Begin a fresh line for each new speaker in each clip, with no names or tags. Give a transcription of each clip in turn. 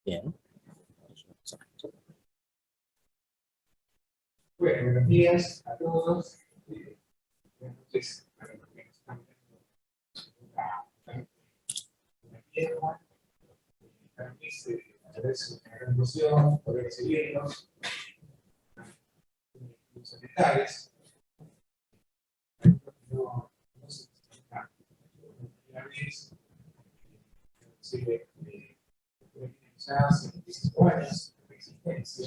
Bien.
Bueno, buenos días a todos. Entonces, para los que están viendo una tierra, para mí se agradece una gran emoción poder recibirnos los Orientales. No se está la primera vez, ya 75 años de existencia,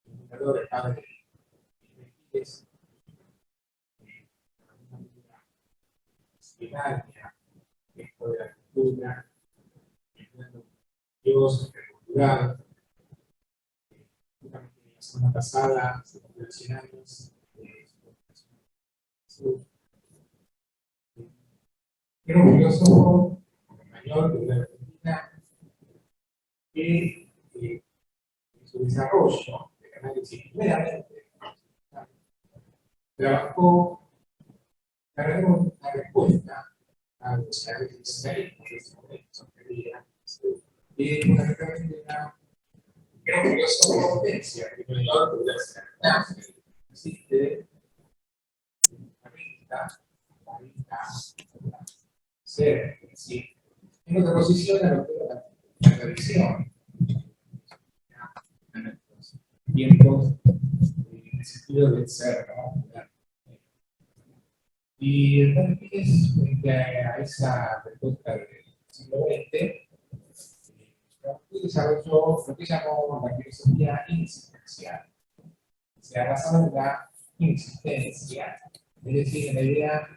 el fundador, el padre de Giles, una manera disciplinaria, esto de la cultura, el Dios, el cultural. Justamente la semana pasada se cumplió 100 años de su era un filósofo español de la Argentina que en su desarrollo de análisis primeramente trabajó para dar una respuesta a los existencialismos de ese momento, que fundamentalmente era un filósofo potencia, que no es otro de la existe la vista ser, es decir, en contraposición a lo que era la tradición en nuestros tiempos, en el sentido del ser, ¿no? Y entonces, frente a esa respuesta del siglo XX, desarrolló lo que llamó la filosofía inexistencial. Se ha basado en la inexistencia, es decir, en la idea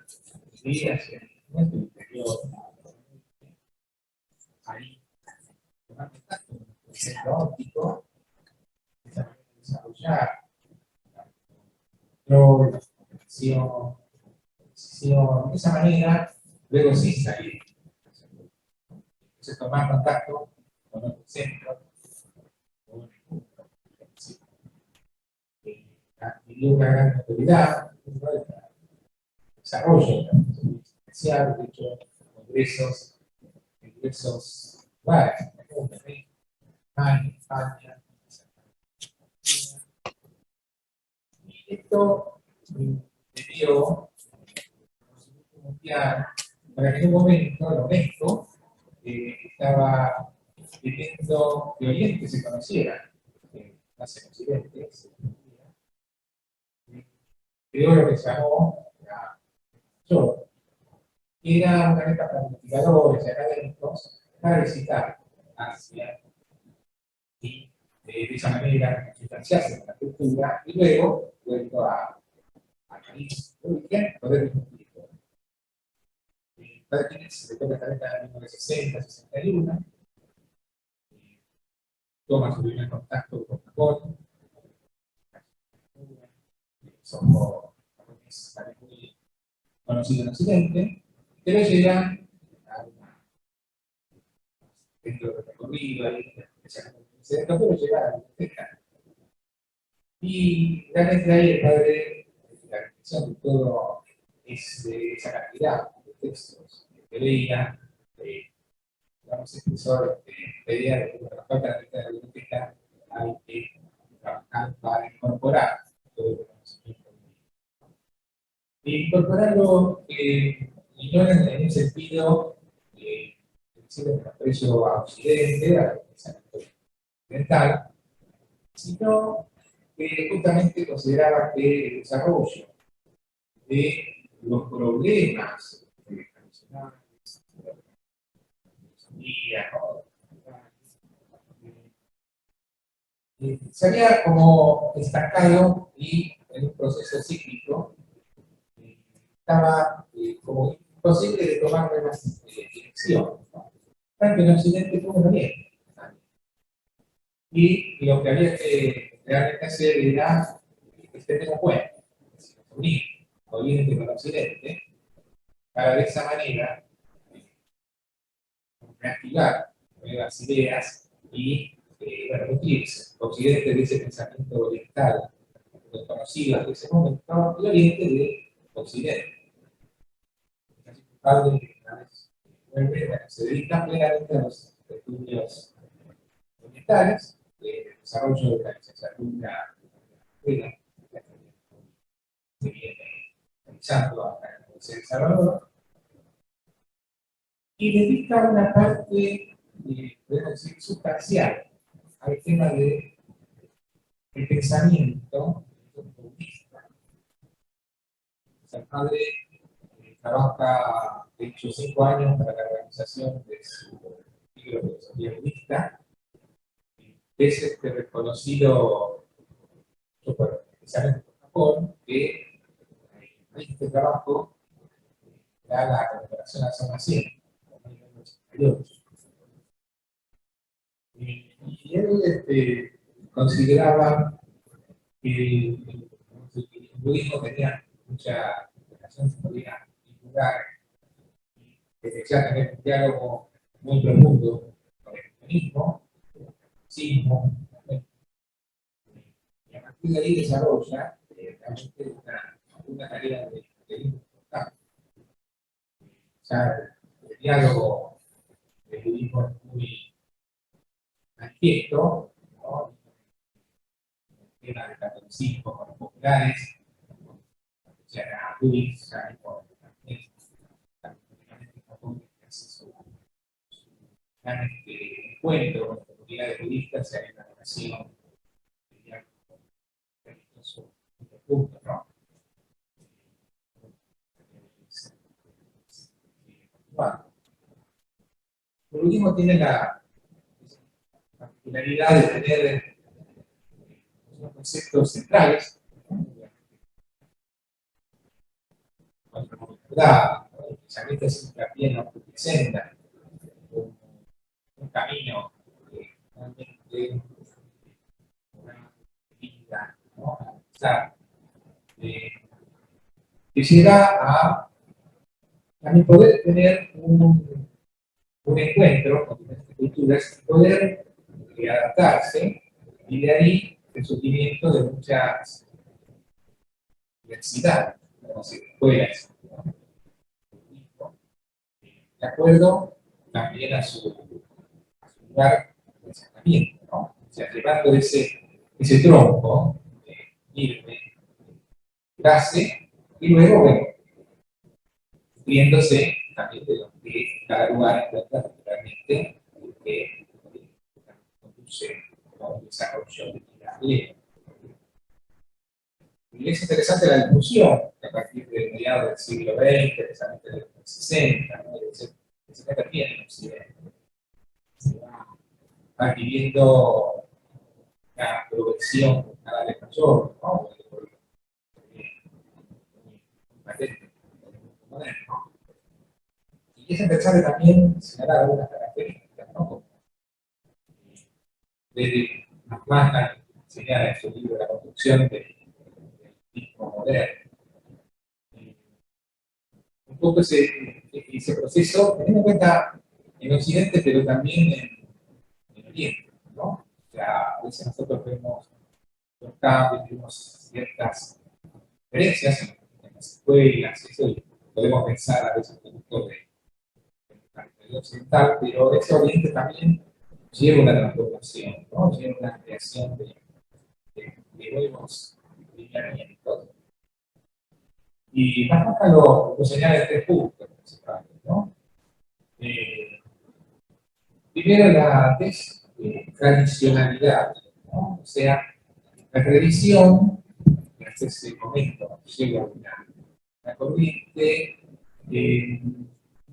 de ir hacia nuestro interior, ahí, tomar contacto con el centro óptico, de esa manera de desarrollar la control, la comunicación, de esa manera, luego sí salir. Entonces, tomar contacto con nuestro centro, con el mundo, adquirió una gran autoridad, un desarrollo de la filosofía especial, de hecho, congresos en diversos lugares, en España, y esto me dio conocimiento mundial para que en un momento la UNESCO estaba pidiendo que Oriente se conociera, más en Occidente, creó lo que se llamó la yo, que era una meta para investigadores y académicos para visitar Asia y de esa manera sustanciarse en la cultura y luego vuelto al país de origen poder discutir. Cada quien se toca esta década de 1960, 61, toma su primer contacto con Japón, somos muy conocidos en Occidente, pero llega a dentro del recorrido, pero llega a la biblioteca. Y realmente ahí el padre, la reflexión de todo esa cantidad de textos que leía, digamos, expresor la idea de que para la de la biblioteca hay que trabajar para incorporar todo el conocimiento. Y incorporarlo y no en un sentido de menosprecio a Occidente, a la pensamiento occidental, sino que justamente consideraba que el desarrollo de los problemas tradicionales, de la filosofía, se había como destacado y en un proceso cíclico estaba como imposible de tomar nuevas direcciones, ¿no? Tanto en Occidente como en Oriente. Y lo que había que realmente hacer era extender un puente, unir Oriente con Occidente, para de esa manera reactivar nuevas ideas y bueno, nutrirse. Occidente de ese pensamiento oriental, conocido hasta ese momento, y Oriente de Occidente. Casi padre, se dedican plenamente a los estudios orientales, de desarrollo de la licenciatura de la escuela, se viene realizando acá en la Universidad de Salvador, y dedica una parte, podemos decir, sustancial al tema del pensamiento budista. El padre trabaja, de hecho, 5 años para la organización de su libro de filosofía budista. Es reconocido, especialmente por Japón, que este trabajo da la conmemoración a San Martín, en 1988. Y él consideraba que el budismo tenía mucha relación, se podía vincular desde ya tener un diálogo muy profundo con el cristianismo, el budismo, y a partir de ahí desarrolla realmente una tarea de importante. Ya el diálogo del budismo es muy manifiesto, ¿no? El tema del catolicismo con los populares, ya era Luis, ya hay por gran encuentro con las comunidades budistas, y hay una relación de estos puntos, ¿no? Bueno, el budismo tiene la particularidad de tener unos conceptos centrales, ¿no? Contra la verdad, especialmente si hincapié en la senda, un camino que realmente una vida, ¿no? Que llega a también poder tener un encuentro con diferentes culturas, poder adaptarse, y de ahí el surgimiento de muchas diversidades, como escuelas, ¿no? De acuerdo también a su lugar de asentamiento, ¿no? O sea, llevando ese tronco firme, clase, y luego, bueno, viéndose también de lo que cada lugar encuentra naturalmente que conduce a un desarrollo de vida plena. Y es interesante la discusión que a partir de mediados del siglo XX, especialmente de los 60, ¿no? Se está también en Occidente. Se va viviendo una progresión cada vez mayor, ¿no? Patente, moderno. Y es interesante también señalar algunas características, ¿no? Como desde Manhattan señala en su libro La construcción del budismo moderno. Un poco ese proceso, teniendo en cuenta en Occidente, pero también en Oriente, ¿no? O sea, a veces nosotros vemos los cambios, vemos ciertas diferencias en las escuelas, eso, y podemos pensar a veces producto de occidental, pero ese Oriente también lleva una transformación, ¿no? Lleva una creación de nuevos lineamientos. Y más nunca lo señala en 3 puntos principales, ¿no? Primero, la tradicionalidad, ¿no? O sea, la tradición, en ese momento llega una corriente,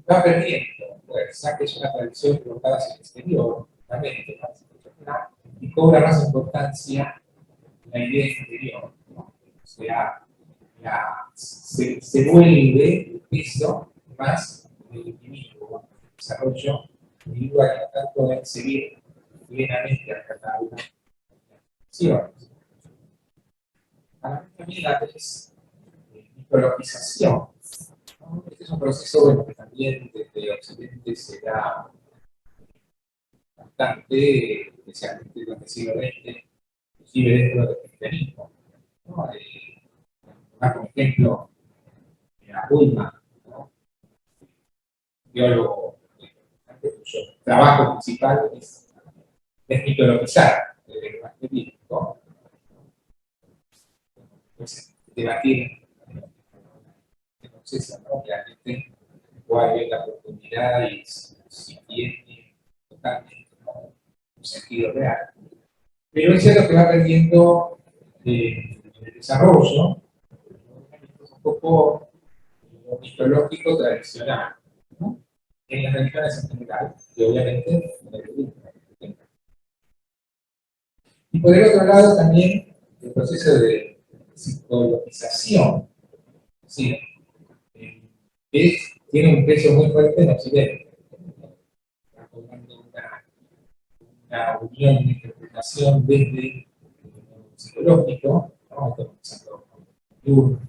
va perdiendo fuerza, que es una tradición colocada hacia el exterior, realmente, y cobra más importancia la idea interior, ¿no? O sea, se vuelve el peso más del individuo, el desarrollo individual, y tanto poder seguir plenamente a cada una de las acciones. Para mí también la mitologización, ¿no? Este es un proceso, bueno, que también desde Occidente se da bastante, especialmente durante el siglo XX, inclusive dentro del cristianismo, ¿no? Como ejemplo, a Bulma, ¿no? Biólogo cuyo trabajo principal es mitologizar el lenguaje bíblico, pues debatir el proceso, ¿no? Realmente cuál es la oportunidad y si tiene totalmente, ¿no?, un sentido real. Pero eso es lo que va perdiendo en el desarrollo, un poco lo mitológico tradicional, ¿no?, en las religiones en general, y obviamente en el budismo. Y por el otro lado también el proceso de psicologización, ¿sí?, tiene un peso muy fuerte en Occidente, está formando una unión, una interpretación desde lo psicológico, ¿no?, comenzando con Jung,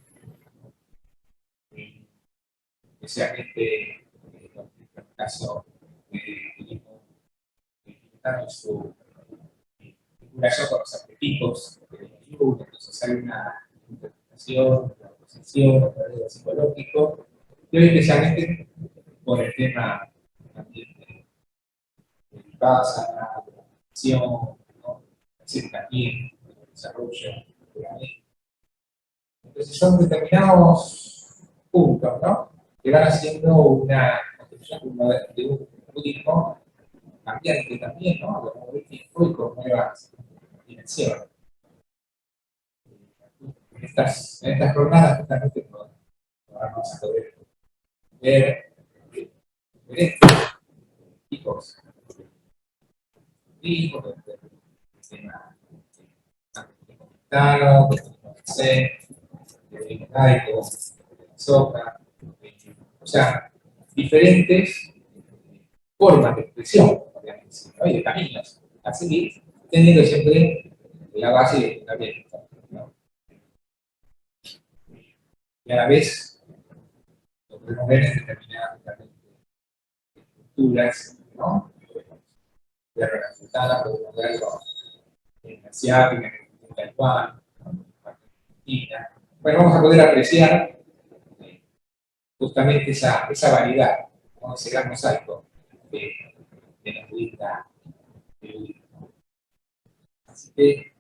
especialmente en el caso de su vinculación con los arquetipos de Jung. Entonces hay una interpretación, una posición, un psicológico, y hoy especialmente por el tema también de vipassana, de la acción, ¿no?, así también el desarrollo de la mente. Entonces son determinados puntos, ¿no?, que van haciendo una construcción de un budismo cambiante también, ¿no?, a lo largo del tiempo y con nuevas dimensiones. En estas jornadas justamente vamos a poder ver diferentes tipos de budismo, el tema tibetano, de laico, de soca, o sea, diferentes formas de expresión, obviamente, ¿no?, y de caminos a seguir, teniendo siempre la base de fundamento, ¿no?, y a la vez lo podemos ver en determinadas culturas, ¿no?, de representada, podemos verlo en Asiática, en Taiwán, ¿no?, en Argentina. Bueno, vamos a poder apreciar justamente esa variedad, ¿no?, ese gran mosaico de la budista. Así que,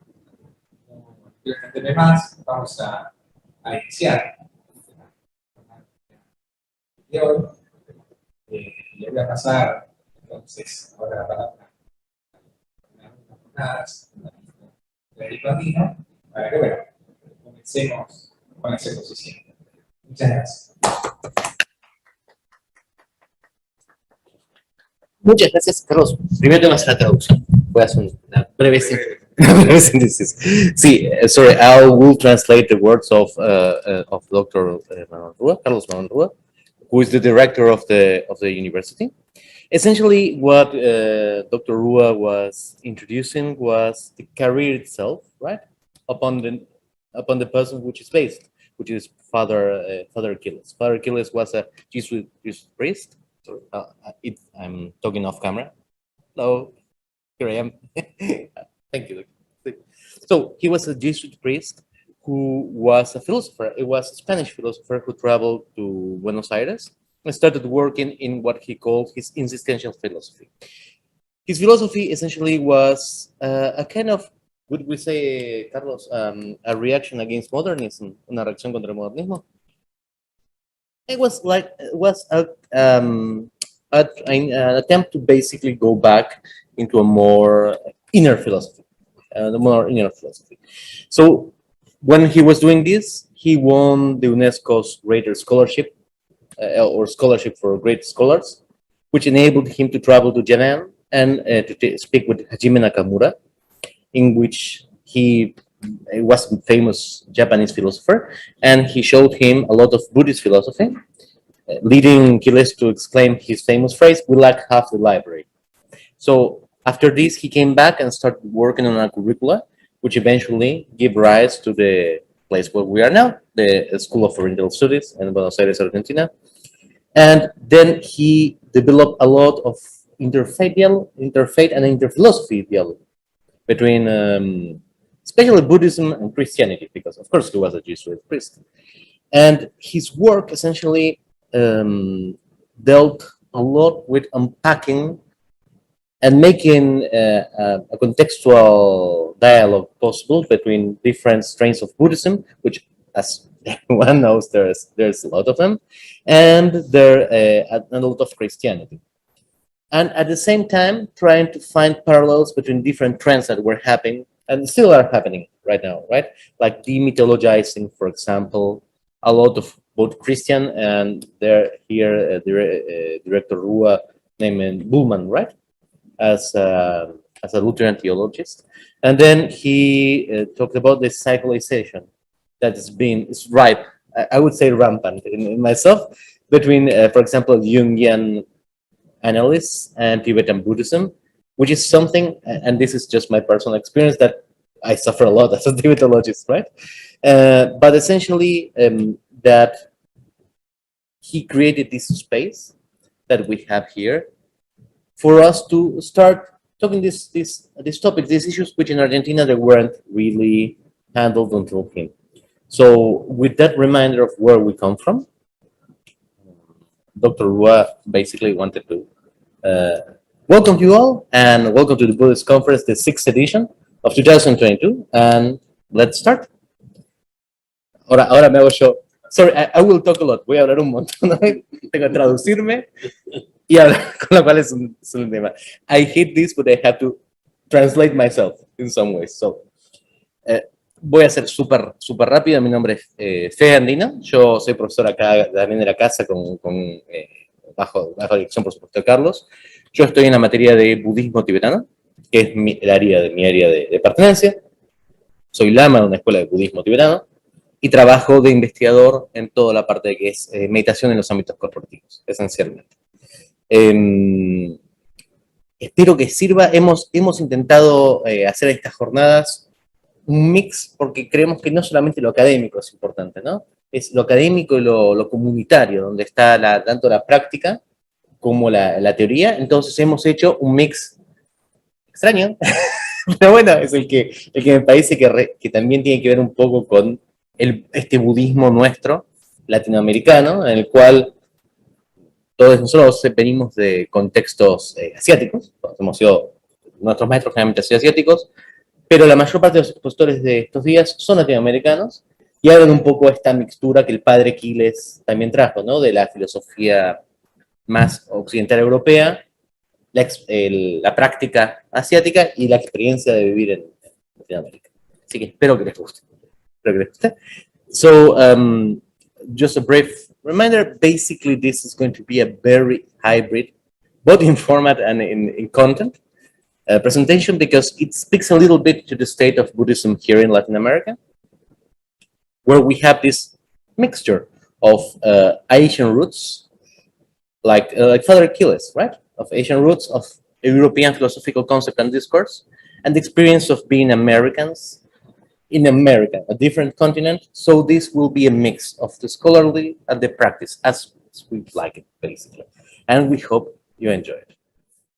no quiero extenderme más, vamos a iniciar de hoy. Le voy a pasar entonces ahora la palabra a las jornadas de Latino, para que, bueno, comencemos con la exposición. Muchas gracias.
Muchas gracias, Carlos. Primero tengo que hacer la traducción. Voy a hacer una breve síntesis. Sí, sorry, I will translate the words of Dr. Manuel Rua, Carlos Manuel Rua, who is the director of the university. Essentially, what Dr. Rua was introducing was the career itself, right? Upon the person which is based, which is Father Achilles. Father Achilles was a Jesuit priest. Sorry, I'm talking off camera. Hello, here I am. Thank you. So he was a Jesuit priest who was a philosopher. It was a Spanish philosopher who traveled to Buenos Aires and started working in what he called his existential philosophy. His philosophy essentially was a kind of, would we say, Carlos, a reaction against modernism, una reacción contra el modernismo? It was an attempt to basically go back into a more inner philosophy, So when he was doing this, he won the UNESCO's Greater Scholarship, or Scholarship for Great Scholars, which enabled him to travel to Japan and to speak with Hajime Nakamura, in which he was a famous Japanese philosopher, and he showed him a lot of Buddhist philosophy, leading Achilles to exclaim his famous phrase, "We lack half the library." So after this, he came back and started working on a curricula, which eventually gave rise to the place where we are now, the School of Oriental Studies in Buenos Aires, Argentina. And then he developed a lot of interfaith and interphilosophy dialogue between especially Buddhism and Christianity, because of course he was a Jesuit priest. And his work essentially dealt a lot with unpacking and making a contextual dialogue possible between different strains of Buddhism, which, as everyone knows, there's a lot of them, and a lot of Christianity. And at the same time, trying to find parallels between different trends that were happening and still are happening right now, right? Like demythologizing, for example, a lot of both Christian and director Rua named Bullman, right? As a Lutheran theologist. And then he talked about the cyclicalization that is ripe, I would say rampant in myself, between, for example, Jungian analysis and Tibetan Buddhism, which is something, and this is just my personal experience, that I suffer a lot as a Tibetologist, right? But essentially, that he created this space that we have here for us to start talking these topics, these issues, which in Argentina they weren't really handled until him. So with that reminder of where we come from, Dr. Rua basically wanted to welcome you all, and welcome to the Buddhist Conference, the 6th edition of 2022, and let's start. Ahora me hago yo. Sorry, I will talk a lot. Voy a hablar un montón. Tengo que traducirme y hablar, con lo cual es un tema. I hate this, but I have to translate myself in some ways. So, voy a ser súper rápido. Mi nombre es Fede Andino. Yo soy profesor acá también de la casa bajo dirección, por supuesto, de Carlos. Yo estoy en la materia de budismo tibetano, que es mi área de pertenencia. Soy lama de una escuela de budismo tibetano y trabajo de investigador en toda la parte de que es meditación en los ámbitos corporativos, esencialmente. Espero que sirva. Hemos intentado hacer estas jornadas un mix, porque creemos que no solamente lo académico es importante, ¿no? Es lo académico y lo comunitario, donde está tanto la práctica como la teoría. Entonces hemos hecho un mix extraño, pero bueno, es el que me parece que también tiene que ver un poco con este budismo nuestro, latinoamericano, en el cual todos nosotros venimos de contextos asiáticos. Nuestros maestros generalmente han sido asiáticos, pero la mayor parte de los expositores de estos días son latinoamericanos y hablan un poco de esta mixtura que el padre Quiles también trajo, ¿no? De la filosofía más occidental europea, la práctica asiática y la experiencia de vivir en Latinoamérica. Así que espero que les guste. So, just a brief reminder, basically this is going to be a very hybrid, both in format and in content, presentation, because it speaks a little bit to the state of Buddhism here in Latin America, where we have this mixture of Asian roots, like Father Achilles, right? Of Asian roots, of European philosophical concept and discourse, and the experience of being Americans in America, a different continent. So this will be a mix of the scholarly and the practice, as we like it, basically. And we hope you enjoy it.